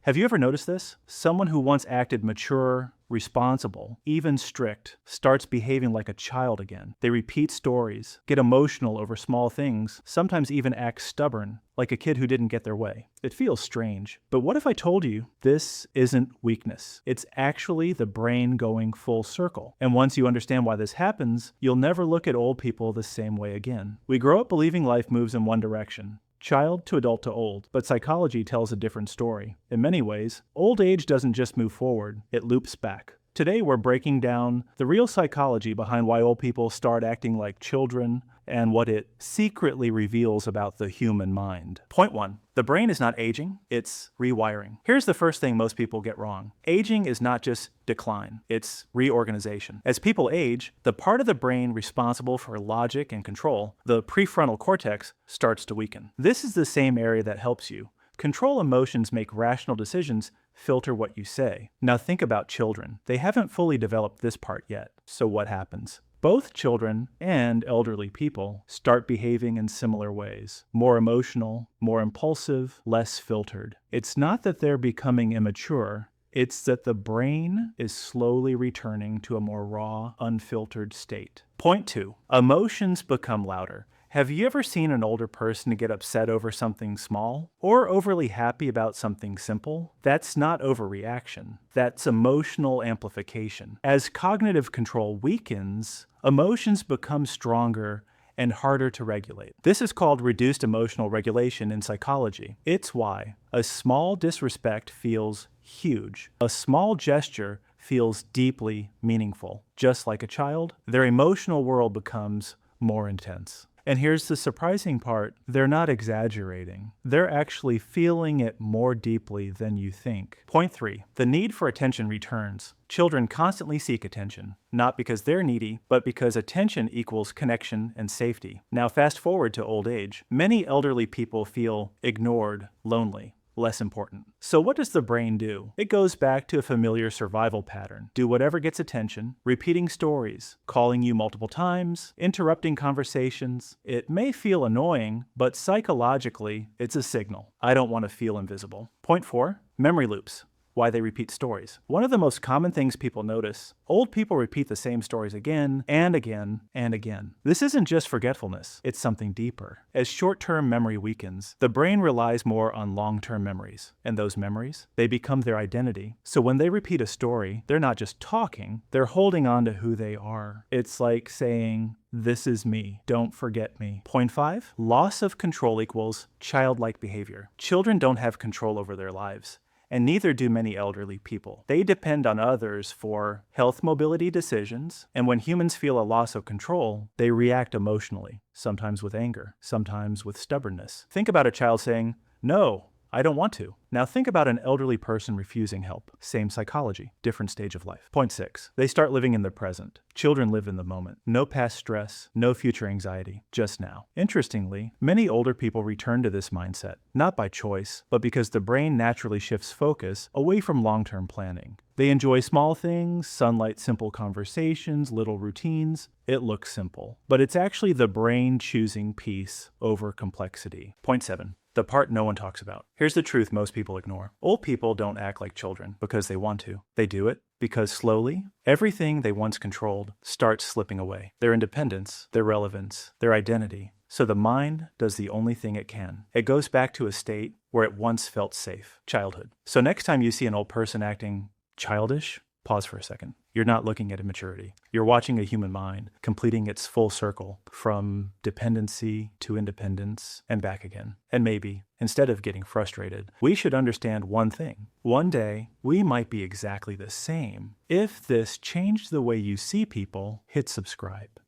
Have you ever noticed this? Someone who once acted mature, responsible, even strict, starts behaving like a child again. They repeat stories, get emotional over small things, sometimes even act stubborn, like a kid who didn't get their way. It feels strange. But what if I told you this isn't weakness? It's actually the brain going full circle. And once you understand why this happens, you'll never look at old people the same way again. We grow up believing life moves in one direction. Child to adult to old, but psychology tells a different story. In many ways, old age doesn't just move forward, it loops back. Today we're breaking down the real psychology behind why old people start acting like children and what it secretly reveals about the human mind. Point 1. The brain is not aging, it's rewiring. Here's the first thing most people get wrong. Aging is not just decline, it's reorganization. As people age, the part of the brain responsible for logic and control, the prefrontal cortex, starts to weaken. This is the same area that helps you control emotions, make rational decisions, filter what you say. Now think about children. They haven't fully developed this part yet. So what happens? Both children and elderly people start behaving in similar ways. More emotional, more impulsive, less filtered. It's not that they're becoming immature. It's that the brain is slowly returning to a more raw, unfiltered state. Point 2. Emotions become louder. Have you ever seen an older person get upset over something small or overly happy about something simple? That's not overreaction. That's emotional amplification. As cognitive control weakens, emotions become stronger and harder to regulate. This is called reduced emotional regulation in psychology. It's why a small disrespect feels huge. A small gesture feels deeply meaningful. Just like a child, their emotional world becomes more intense. And here's the surprising part, they're not exaggerating. They're actually feeling it more deeply than you think. Point 3, the need for attention returns. Children constantly seek attention, not because they're needy, but because attention equals connection and safety. Now fast forward to old age. Many elderly people feel ignored, lonely, less important. So what does the brain do? It goes back to a familiar survival pattern. Do whatever gets attention, repeating stories, calling you multiple times, interrupting conversations. It may feel annoying, but psychologically, it's a signal. I don't want to feel invisible. Point 4, memory loops. Why they repeat stories. One of the most common things people notice, old people repeat the same stories again and again and again. This isn't just forgetfulness, it's something deeper. As short-term memory weakens, the brain relies more on long-term memories. And those memories, they become their identity. So when they repeat a story, they're not just talking, they're holding on to who they are. It's like saying, "This is me. Don't forget me." Point 5, loss of control equals childlike behavior. Children don't have control over their lives. And neither do many elderly people. They depend on others for health mobility decisions, and when humans feel a loss of control, they react emotionally, sometimes with anger, sometimes with stubbornness. Think about a child saying, "No, I don't want to." Now think about an elderly person refusing help. Same psychology, different stage of life. Point 6, they start living in the present. Children live in the moment. No past stress, no future anxiety, just now. Interestingly, many older people return to this mindset, not by choice, but because the brain naturally shifts focus away from long-term planning. They enjoy small things, sunlight, simple conversations, little routines. It looks simple, but it's actually the brain choosing peace over complexity. Point 7, the part no one talks about. Here's the truth most people ignore. Old people don't act like children because they want to. They do it because slowly, everything they once controlled starts slipping away. Their independence, their relevance, their identity. So the mind does the only thing it can. It goes back to a state where it once felt safe, childhood. So next time you see an old person acting childish, pause for a second. You're not looking at immaturity. You're watching a human mind completing its full circle from dependency to independence and back again. And maybe, instead of getting frustrated, we should understand one thing. One day, we might be exactly the same. If this changed the way you see people, hit subscribe.